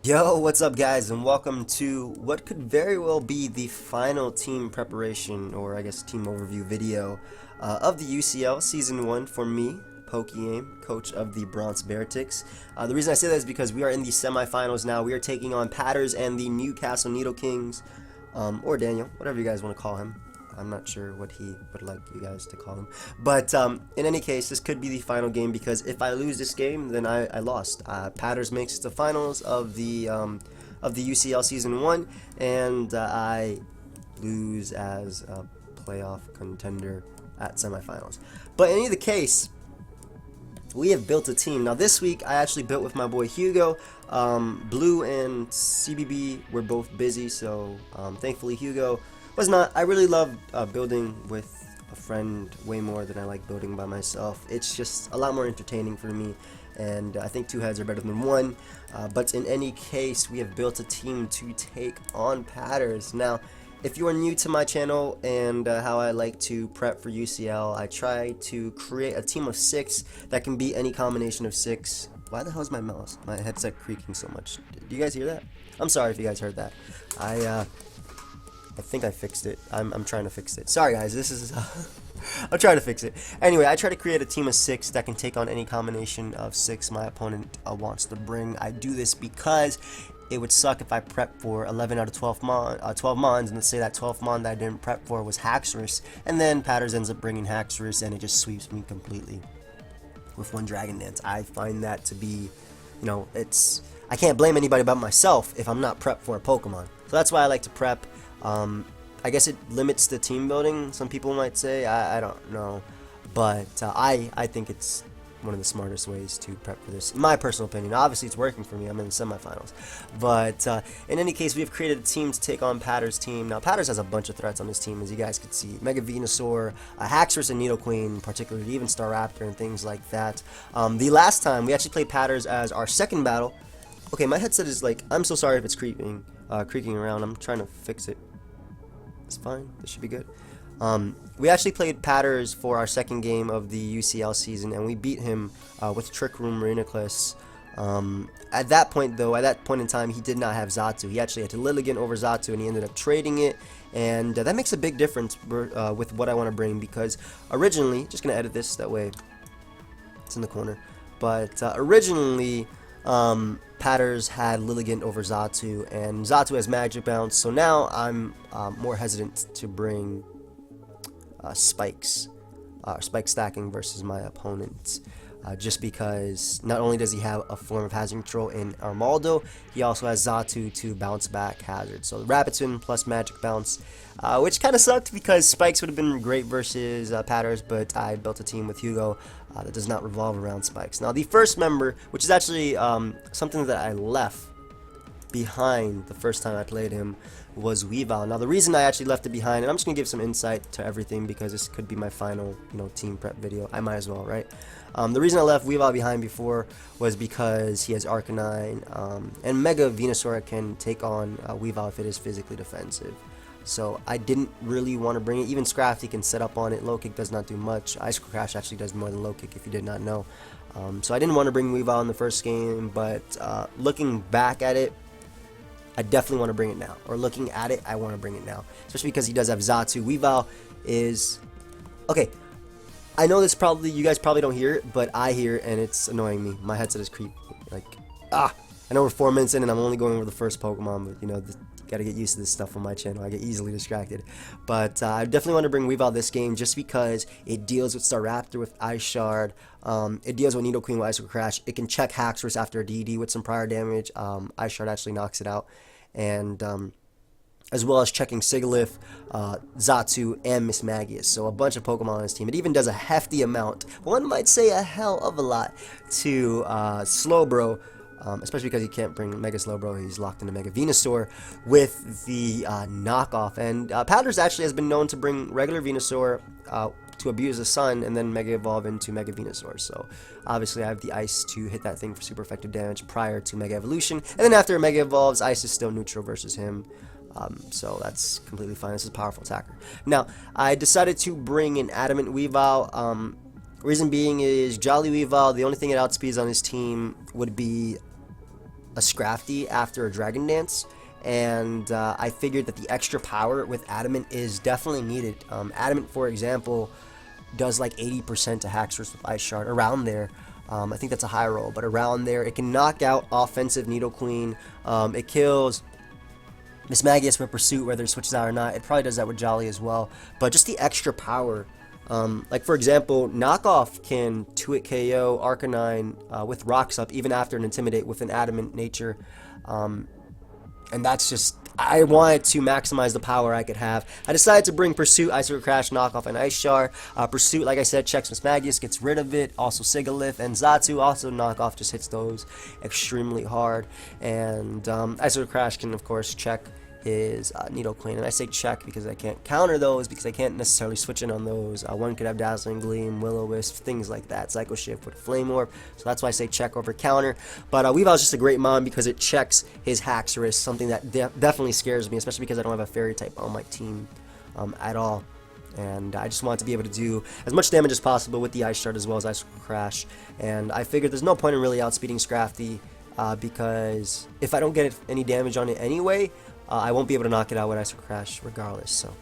Yo, what's up guys, and welcome to what could very well be the final team preparation, or I guess team overview video of the UCL Season 1 for me, PokeaimMD, coach of the Bronx Beartics. The reason I say that is because we are in the semifinals now. We are taking on Patterrz and the Newcastle Nidokings, or Daniel, whatever you guys want to call him. I'm not sure what he would like you guys to call him. But in any case, this could be the final game because if I lose this game, then I lost. Patterrz makes it to finals of the UCL Season 1, and I lose as a playoff contender at semifinals. But in either case, we have built a team. Now this week, I actually built with my boy Hugo. Blue and CBB were both busy, so thankfully Hugo was not. I really love building with a friend way more than I like building by myself. It's just a lot more entertaining for me, and I think two heads are better than one. But in any case, we have built a team to take on Patterrz. Now, if you are new to my channel and how I like to prep for UCL, I try to create a team of 6 that can be any combination of 6. Why the hell is my headset creaking so much? Do you guys hear that? I'm sorry if you guys heard that. I think I fixed it. I'm trying to fix it. Sorry guys, this is I'm trying to fix it. Anyway, I try to create a team of 6 that can take on any combination of 6 my opponent wants to bring. I do this because it would suck if I prep for 11 out of 12 mons, and let's say that 12th mon that I didn't prep for was Haxorus, and then Patterrz ends up bringing Haxorus and it just sweeps me completely with one Dragon Dance. I find that to be, I can't blame anybody but myself if I'm not prepped for a Pokemon. So that's why I like to prep. I guess it limits the team building, some people might say. I don't know, but I think it's one of the smartest ways to prep for this, in my personal opinion. Obviously it's working for me. I'm in the semifinals, but in any case, we have created a team to take on Patterrz team. Now Patterrz has a bunch of threats on this team, as you guys could see: Mega Venusaur, Haxorus and Nidoqueen, particularly, even Staraptor and things like that. The last time we actually played Patterrz as our second battle. Okay, my headset is like, I'm so sorry if it's creaking around. I'm trying to fix it. It's fine. This should be good. We actually played Patterrz for our second game of the UCL season, and we beat him with Trick Room Reuniclus. At that point in time, he did not have Xatu. He actually had to Lilligant over Xatu, and he ended up trading it. And that makes a big difference with what I want to bring, because originally, just going to edit this, that way it's in the corner. But originally, Patterrz had Lilligant over Xatu, and Xatu has Magic Bounce, so now I'm more hesitant to bring spike stacking versus my opponent, just because not only does he have a form of Hazard Control in Armaldo, he also has Xatu to bounce back Hazard. So the Rapid Spin plus Magic Bounce, which kind of sucked because spikes would have been great versus Patterrz, but I built a team with Hugo that does not revolve around spikes. Now the first member, which is actually something that I left behind the first time I played him, was Weevil. Now the reason I actually left it behind, and I'm just gonna give some insight to everything because this could be my final team prep video, I might as well, right? The reason I left Weevil behind before was because he has Arcanine, and Mega Venusaur can take on Weevil if it is physically defensive. So I didn't really want to bring it. Even Scrafty can set up on it. Low Kick does not do much. Ice Crash actually does more than Low Kick, if you did not know. So I didn't want to bring Weevil in the first game, but looking back at it, I definitely want to bring it now. Or looking at it, I want to bring it now. Especially because he does have Xatu. Weevil is... Okay, I know this probably, you guys probably don't hear it, but I hear it, and it's annoying me. My headset is creepy. Like, I know we're 4 minutes in, and I'm only going over the first Pokemon, but gotta get used to this stuff on my channel. I get easily distracted. But I definitely want to bring Weevil this game just because it deals with Staraptor with Ice Shard. It deals with Nidoqueen with Ice Crash. It can check Haxorus after a DD with some prior damage. Ice Shard actually knocks it out. And as well as checking Sigilyph, Xatu, and Mismagius. So a bunch of Pokemon on his team. It even does a hefty amount, one might say a hell of a lot, to Slowbro, especially because he can't bring Mega Slowbro. He's locked into Mega Venusaur with the knockoff. And Patterrz actually has been known to bring regular Venusaur to abuse the sun and then Mega Evolve into Mega Venusaur. So obviously I have the Ice to hit that thing for super effective damage prior to Mega Evolution. And then after Mega Evolves, Ice is still neutral versus him. So that's completely fine. This is a powerful attacker. Now, I decided to bring an Adamant Weevil. Reason being is Jolly Weevil, the only thing it outspeeds on his team would be a Scrafty after a Dragon Dance, and I figured that the extra power with Adamant is definitely needed. Adamant, for example, does like 80% to Haxorus with Ice Shard, around there. I think that's a high roll, but around there. It can knock out offensive Nidoqueen. It kills Mismagius with Pursuit, whether it switches out or not. It probably does that with Jolly as well. But just the extra power. Like, for example, Knockoff can 2-hit KO Arcanine with Rocks Up, even after an Intimidate with an Adamant nature. And that's just, I wanted to maximize the power I could have. I decided to bring Pursuit, Icicle Crash, Knockoff, and Ice Shard. Pursuit, like I said, checks Mismagius, gets rid of it. Also Sigalith and Xatu. Also Knockoff just hits those extremely hard. And Icicle Crash can, of course, check his Nidoqueen. And I say check because I can't counter those, because I can't necessarily switch in on those. One could have Dazzling Gleam, Will-O-Wisp, things like that. Psycho Shift with Flame Orb. So that's why I say check over counter. But Weevil is just a great mon because it checks his Haxorus, something that definitely scares me, especially because I don't have a Fairy type on my team at all. And I just want to be able to do as much damage as possible with the Ice Shard as well as Ice Crash. And I figured there's no point in really outspeeding Scrafty, because if I don't get any damage on it anyway, I won't be able to knock it out with Ice Crash regardless. So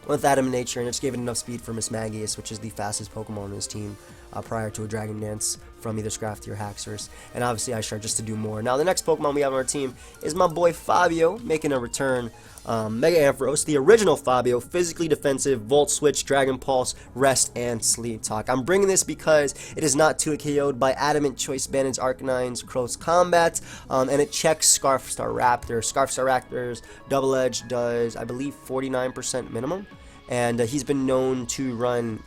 with Adamant Nature, and it just gave it enough speed for Mismagius, which is the fastest Pokemon in his team, prior to a Dragon Dance from either Scrafty or Haxorus, and obviously Ice Shard just to do more. Now the next Pokemon we have on our team is my boy Fabio, making a return. Mega Ampharos, the original Fabio, physically defensive, Volt Switch, Dragon Pulse, Rest, and Sleep Talk. I'm bringing this because it is not 2-hit KO'd by Adamant Choice Bandit's Arcanine's Close Combat, and it checks Scarf Star Raptor. Scarf Star Raptor's Double Edge does, I believe, 49% minimum. And he's been known to run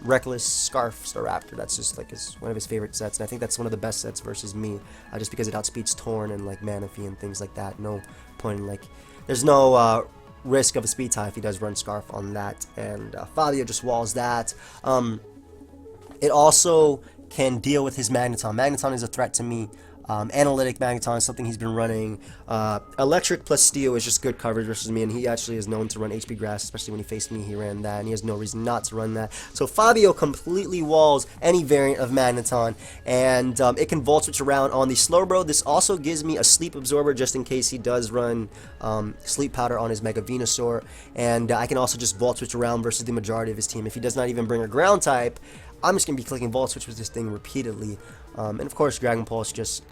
Reckless Scarf Staraptor. That's just like one of his favorite sets, and I think that's one of the best sets versus me, just because it outspeeds Torn and like Manaphy and things like that. No point in, like, there's no risk of a speed tie if he does run Scarf on that, and Fabio just walls that. It also can deal with his Magneton. Magneton is a threat to me. Analytic Magneton is something he's been running. Electric plus Steel is just good coverage versus me, and he actually is known to run HP Grass, especially when he faced me. He ran that, and he has no reason not to run that. So Fabio completely walls any variant of Magneton, and it can Volt Switch around on the Slowbro. This also gives me a Sleep Absorber just in case he does run Sleep Powder on his Mega Venusaur, and I can also just Volt Switch around versus the majority of his team. If he does not even bring a Ground type, I'm just going to be clicking Volt Switch with this thing repeatedly. And of course, Dragon Pulse just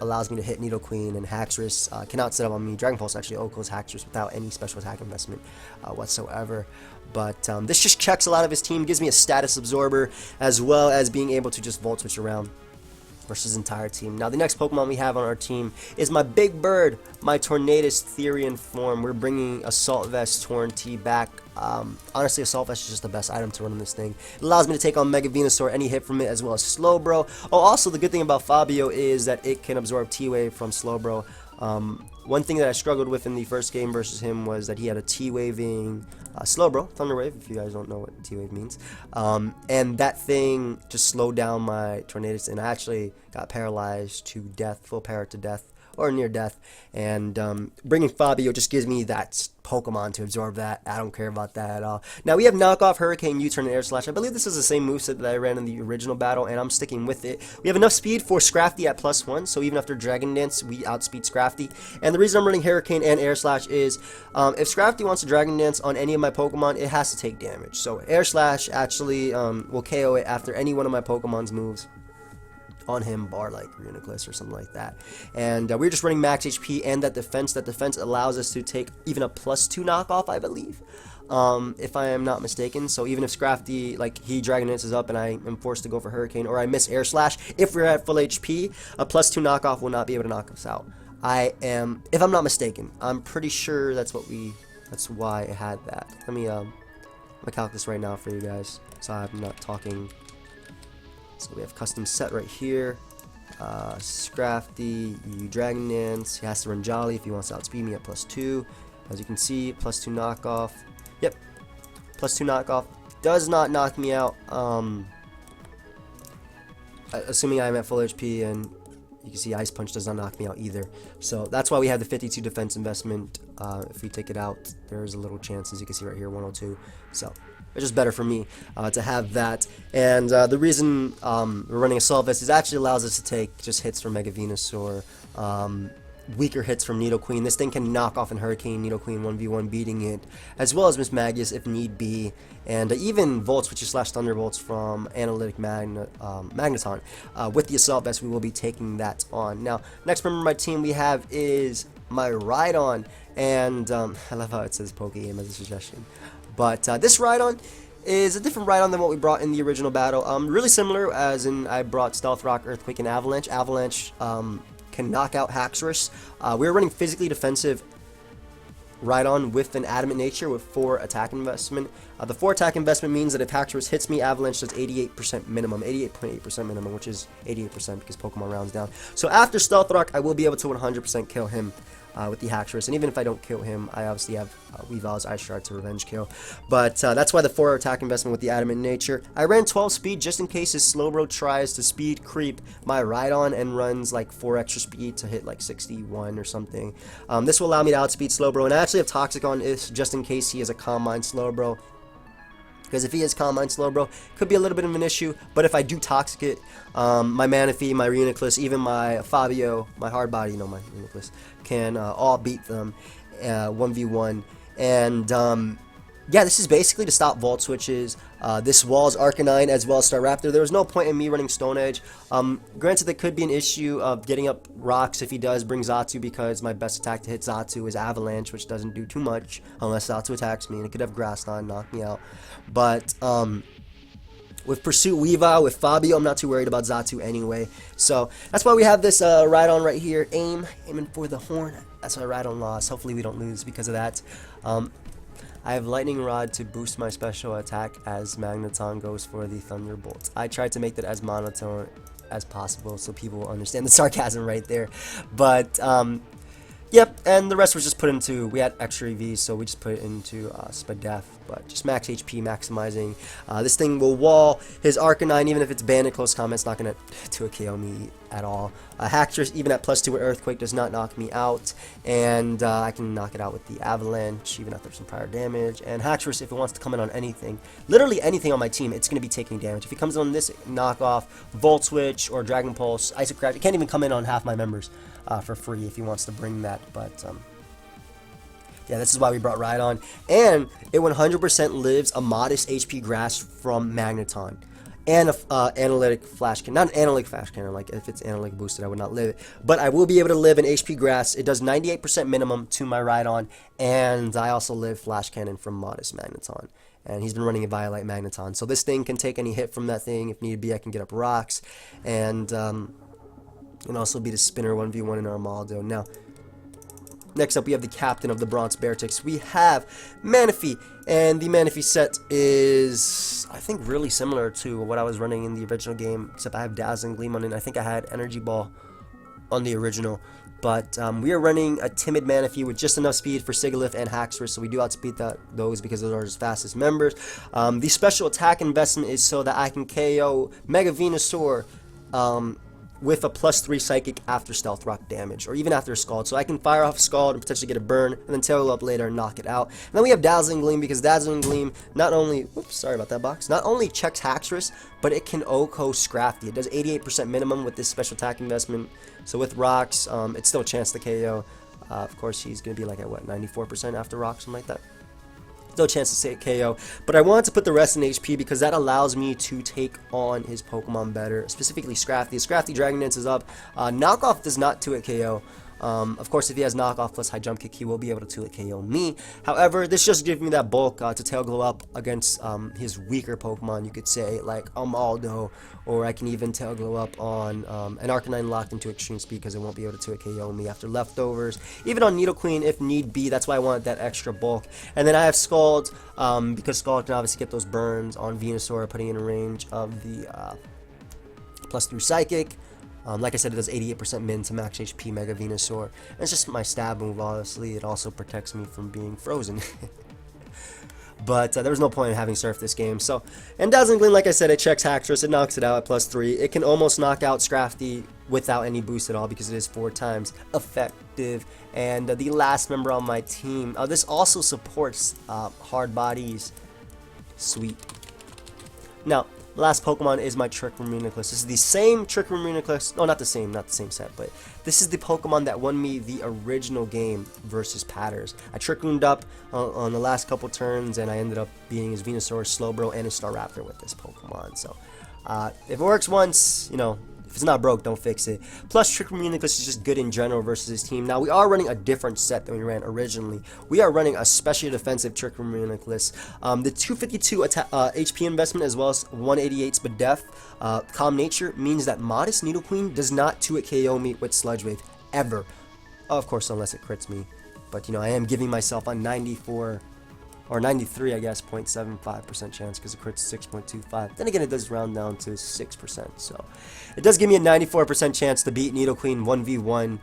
allows me to hit Nidoqueen, and Haxorus cannot set up on me. Dragon Pulse actually OHKOs Haxorus without any special attack investment whatsoever. But this just checks a lot of his team, gives me a Status Absorber, as well as being able to just Volt Switch around versus his entire team. Now the next Pokemon we have on our team is my Big Bird, my Tornadus Therian form. We're bringing Assault Vest Torn-T back. Honestly, Assault Vest is just the best item to run on this thing. It allows me to take on Mega Venusaur, any hit from it, as well as Slowbro. Oh, also the good thing about Fabio is that it can absorb T-Wave from Slowbro. One thing that I struggled with in the first game versus him was that he had a T-Waving Slowbro, Thunder Wave, if you guys don't know what T-Wave means. And that thing just slowed down my Tornadus, and I actually got paralyzed to death, full para to death, or near death. And bringing Fabio just gives me that Pokemon to absorb that. I don't care about that at all. Now we have Knockoff, Hurricane, U-Turn, and Air Slash. I believe this is the same moveset that I ran in the original battle, and I'm sticking with it. We have enough speed for Scrafty at +1, so even after Dragon Dance, we outspeed Scrafty. And the reason I'm running Hurricane and Air Slash is if Scrafty wants to Dragon Dance on any of my Pokemon, it has to take damage. So Air Slash actually will KO it after any one of my Pokemon's moves on him, bar like Reuniclus or something like that. And we're just running max HP and that defense. That defense allows us to take even a +2 knockoff, I believe, if I am not mistaken. So even if Scrafty, like, he Dragon Dances up and I am forced to go for Hurricane, or I miss Air Slash, if we're at full HP, a +2 knockoff will not be able to knock us out. I am, if I'm not mistaken, I'm pretty sure that's why it had that. Let me calculate this right now for you guys, so I'm not talking. So we have custom set right here. Scrafty, Dragon Dance. He has to run Jolly if he wants to outspeed me at +2. As you can see, +2 knockoff. Yep, +2 knockoff does not knock me out. Assuming I'm at full HP, and you can see Ice Punch does not knock me out either. So that's why we have the 52 defense investment. If we take it out, there's a little chance, as you can see right here, 102. So it's just better for me to have that. And the reason we're running Assault Vest is actually allows us to take just hits from Mega Venusaur, weaker hits from Nidoqueen. This thing can knock off an Hurricane Nidoqueen 1v1, beating it, as well as Miss Magius if need be, and even Volt Switches / Thunderbolts from Analytic Magneton. With the Assault Vest, we will be taking that on. Now, next member of my team we have is my Rhydon, and I love how it says Pokeaim as a suggestion. But this Rhydon is a different Rhydon than what we brought in the original battle. Really similar, as in I brought Stealth Rock, Earthquake, and Avalanche. Avalanche can knock out Haxorus. We were running physically defensive Rhydon with an Adamant Nature with 4 attack investment. The 4 attack investment means that if Haxorus hits me, Avalanche does 88% minimum, 88.8% minimum, which is 88% because Pokemon rounds down. So after Stealth Rock, I will be able to 100% kill him with the Haxorus, and even if I don't kill him, I obviously have Weevil's Ice Shard to revenge kill. But that's why the 4 attack investment with the Adamant Nature. I ran 12 speed just in case his Slowbro tries to speed creep my Rhydon and runs like 4 extra speed to hit like 61 or something. This will allow me to outspeed Slowbro, and I actually have Toxic on this just in case he is a Calm Mind Slowbro. Because if he is Calm Mind Slowbro, it could be a little bit of an issue. But if I do Toxic it, my Manaphy, my Reuniclus, even my Fabio, my Hard Body, my Reuniclus, can all beat them 1v1. And yeah, this is basically to stop Volt Switches. This Wall's Arcanine as well as Staraptor. There was no point in me running Stone Edge. Granted, there could be an issue of getting up rocks if he does bring Xatu, because my best attack to hit Xatu is Avalanche, which doesn't do too much unless Xatu attacks me, and it could have Grass Knot and knock me out. But with Pursuit Weavile, with Fabio, I'm not too worried about Xatu anyway. So that's why we have this Rhydon right here. Aiming for the horn. That's why Rhydon lost. Hopefully we don't lose because of that. I have Lightning Rod to boost my special attack as Magneton goes for the Thunderbolt. I tried to make that as monotone as possible so people will understand the sarcasm right there. But yep, and the rest was just put into, we had extra EVs, so we just put it into Spadef, but just max HP maximizing. This thing will wall his Arcanine, even if it's banned in close combat, it's not going to KO me at all. Haxorus, even at +2 with Earthquake, does not knock me out, and I can knock it out with the Avalanche, even after some prior damage. And Haxorus, if it wants to come in on anything, literally anything on my team, it's going to be taking damage. If he comes on this knockoff, Volt Switch, or Dragon Pulse, Ice Crash, it can't even come in on half my members for free if he wants to bring that. But yeah, this is why we brought Rhydon, and it 100% lives a modest HP Grass from Magneton. And a analytic flash cannon, not an analytic flash cannon, like if it's analytic boosted I would not live it, but I will be able to live an HP Grass. It does 98% minimum to my Rhydon, and I also live flash cannon from modest Magneton, and he's been running a Violite Magneton, so this thing can take any hit from that thing. If need be, I can get up rocks, and also be the spinner 1v1 in Armaldo. Now, next up, we have the captain of the Bronx Beartics. We have Manaphy, and the Manaphy set is, I think, really similar to what I was running in the original game, except I have Dazzling Gleam on it, and I think I had Energy Ball on the original. But we are running a timid Manaphy with just enough speed for Sigilyph and Haxorus, so we do outspeed those because those are his fastest members. The special attack investment is so that I can KO Mega Venusaur with a +3 Psychic after Stealth Rock damage, or even after a Scald. So I can fire off a Scald and potentially get a burn, and then tail up later and knock it out. And then we have Dazzling Gleam, because Dazzling Gleam not only, oops, sorry about that box, not only checks Haxorus, but it can OHKO Scrafty. It does 88% minimum with this special attack investment. So with rocks, it's still a chance to KO. Of course, he's going to be like at what, 94% after rocks, something like that. No chance to say KO, but I wanted to put the rest in HP because that allows me to take on his Pokemon better, specifically Scrafty. Scrafty Dragon Dance is up. Knockoff does not 2-hit KO. Of course, if he has knockoff plus high jump kick, he will be able to 2-hit KO me. However, this just gives me that bulk to tail glow up against his weaker Pokemon, you could say, like Armaldo, or I can even tail glow up on an Arcanine locked into extreme speed because it won't be able to 2-hit KO me after leftovers. Even on Nidoqueen if need be, that's why I wanted that extra bulk. And then I have Scald, because Scald can obviously get those burns on Venusaur, putting in range of the +3 Psychic. Like I said, it does 88% min to max HP Mega Venusaur. And it's just my stab move, honestly. It also protects me from being frozen. But there was no point in having Surf this game. So, and Dazzling Gleam, like I said, it checks Haxorus. It knocks it out at +3. It can almost knock out Scrafty without any boost at all because it is 4 times effective. And the last member on my team, this also supports hard bodies Sweet. Now, the last Pokemon is my Trick Room Uniclus. This is the same Trick Room Uniclus. No, not the same set, but this is the Pokemon that won me the original game versus Patterrz. I Trick Roomed up on the last couple turns, and I ended up beating his Venusaur, Slowbro, and his Staraptor with this Pokemon. So, if it works once, you know, if it's not broke, don't fix it. Plus, Trick Room Uniclus is just good in general versus his team. Now, we are running a different set than we ran originally. We are running a specially defensive Trick Room Uniclus. The 252 HP investment as well as 188 speed def, Calm Nature, means that Modest Nidoqueen does not 2-hit KO me with Sludge Wave, ever. Of course, unless it crits me. But, you know, I am giving myself a 94... or 93, I guess, 0.75% chance because the crit's 6.25. Then again, it does round down to 6%, so it does give me a 94% chance to beat Nidoqueen 1v1.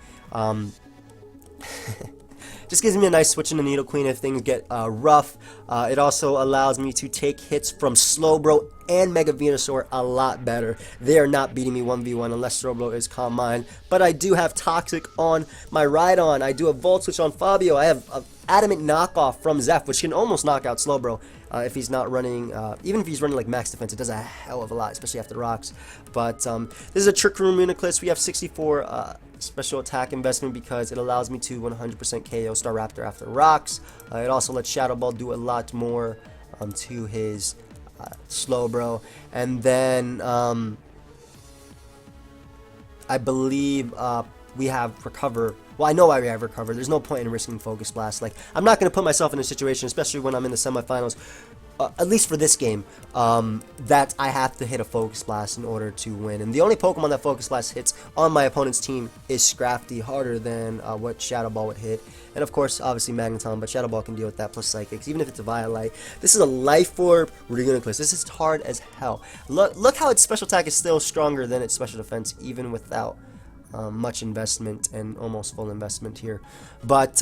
Just gives me a nice switch into Nidoqueen if things get rough. It also allows me to take hits from Slowbro and Mega Venusaur a lot better. They are not beating me 1v1 unless Slowbro is Calm Mind. But I do have Toxic on my Rhydon. I do have Volt Switch on Fabio. I have Adamant Knockoff from Zeph, which can almost knock out Slowbro if he's not running, even if he's running like max defense, it does a hell of a lot, especially after rocks. But this is a Trick Room Uniclus. We have 64 special attack investment because it allows me to 100% KO Staraptor after rocks. It also lets Shadow Ball do a lot more to his Slowbro. And then I believe we have Recover. Well, I know I have Recover. There's no point in risking Focus Blast. Like, I'm not going to put myself in a situation, especially when I'm in the semifinals, at least for this game, that I have to hit a Focus Blast in order to win. And the only Pokemon that Focus Blast hits on my opponent's team is Scrafty, harder than what Shadow Ball would hit. And of course, obviously Magneton, but Shadow Ball can deal with that, plus Psychics, even if it's a Violite. This is a Life Orb Uniclus. This is hard as hell. Look how its special attack is still stronger than its special defense, even without much investment and almost full investment here. But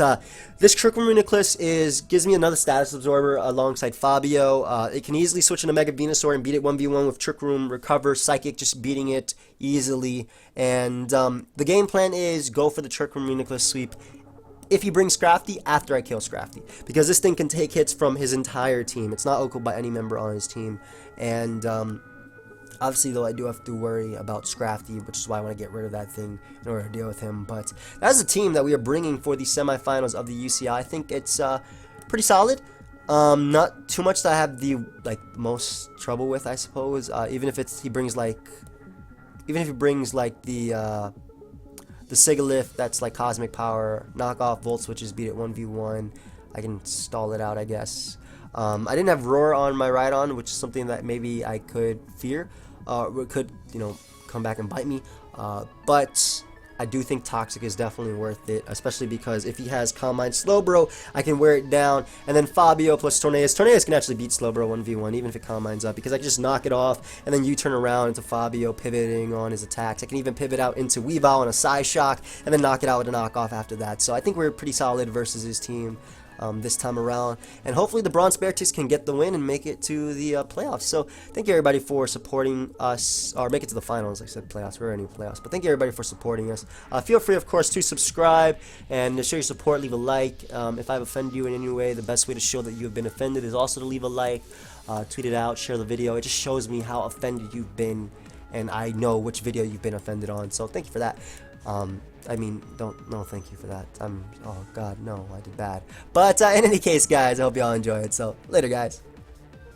this Trick Room Uniclus gives me another status absorber alongside Fabio. It can easily switch into Mega Venusaur and beat it 1v1 with Trick Room, Recover, Psychic, just beating it easily. And the game plan is go for the Trick Room Uniclus sweep if he brings Scrafty after I kill Scrafty, because this thing can take hits from his entire team. It's not OHKO'd by any member on his team. And obviously, though, I do have to worry about Scrafty, which is why I want to get rid of that thing in order to deal with him. But that's a team that we are bringing for the semifinals of the UCL. I think it's pretty solid. Not too much that I have the most trouble with, I suppose. Even if he brings the Sigilyph that's like Cosmic Power, knockoff Volt Switches, beat it 1v1. I can stall it out, I guess. I didn't have Roar on my Rhydon, which is something that maybe I could fear. Could, you know, come back and bite me. But I do think Toxic is definitely worth it, especially because if he has Calm Mind Slowbro, I can wear it down. And then Fabio plus Tornadus. Tornadus can actually beat Slowbro 1v1, even if it Calm Minds up, because I can just knock it off, and then you turn around into Fabio, pivoting on his attacks. I can even pivot out into Weevil on a Psyshock, and then knock it out with a knockoff after that. So I think we're pretty solid versus his team this time around, and hopefully the Bronx Beartics can get the win and make it to the playoffs. So thank you everybody for supporting us, or make it to the finals. I said playoffs, we're already in playoffs, but thank you everybody for supporting us. Feel free, of course, to subscribe and to show your support. Leave a like. If I've offended you in any way, the best way to show that you have been offended is also to leave a like, tweet it out, share the video. It just shows me how offended you've been, and I know which video you've been offended on. So thank you for that. I mean, no, thank you for that. Oh god, no, I did bad. But in any case, guys, I hope y'all enjoy it. So later, guys.